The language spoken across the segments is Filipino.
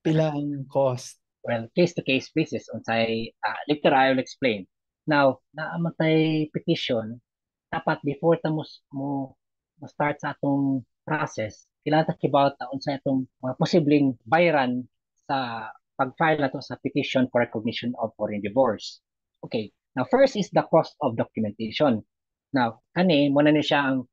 Pila ang cost? Well, case-to-case basis, unsay later I will explain. Now, naamatay petition, dapat before ta mo start sa atong process, kailangan ta kibaw ta unsay atong mga posibleng bayaran sa pag-file nato sa petition for recognition of foreign divorce. Okay. Now, first is the cost of documentation. Now, kani mo na ni siya ang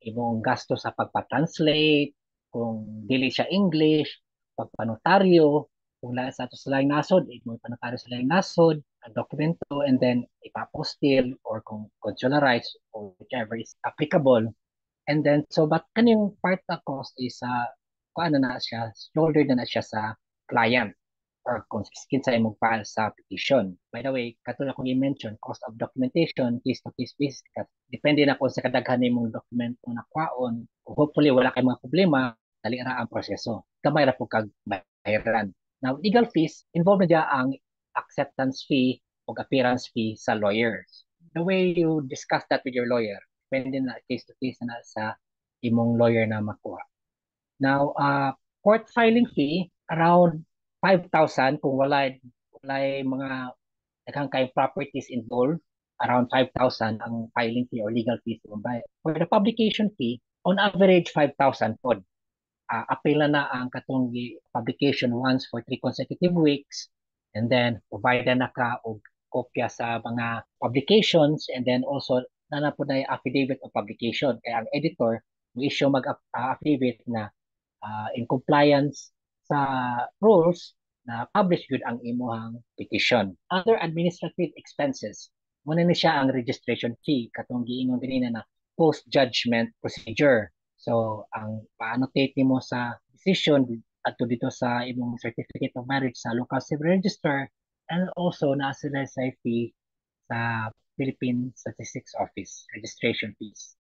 imong gasto sa pagpa-translate, kung dili siya English, pagpanotaryo, kung la sa ato sa laing nasod, mo panotaryo sa laing nasod, ang dokumento, and then ipapostil or kung consularized or whichever is applicable. And then, so, but kaning part na cost is kung ano na siya, shoulder na siya sa client or kung kinsa imong file sa petition. By the way, katulad kong i-mention, cost of documentation, case-to-case basis, depende na kung sa kadaghan nimong dokumento na kwaon. Hopefully, wala kay mga problema, dali ra ang proseso. Kamay ra po kag bayaran. Now, legal fees, involved na dyan ang acceptance fee o appearance fee sa lawyers. The way you discuss that with your lawyer, depende na case-to-case na sa imong lawyer na makuha. Now, court filing fee, around 5,000 kung walay mga daghang kay properties involved, around 5,000 ang filing fee or legal fees. For the publication fee, on average 5,000 po. Apil na ang katong publication once for 3 consecutive weeks, and then provide na ka og kopya sa mga publications, and then also na po na affidavit of publication. Kaya ang editor mo issue mag-affidavit na in compliance sa rules na publish good ang imuhang petition. Other administrative expenses, muna ni siya ang registration fee, katong giingon din na post-judgment procedure. So, ang pa-annotate nimo sa decision ato dito sa imong certificate of marriage sa local civil register, and also na sila sa fee sa Philippine Statistics Office registration fees.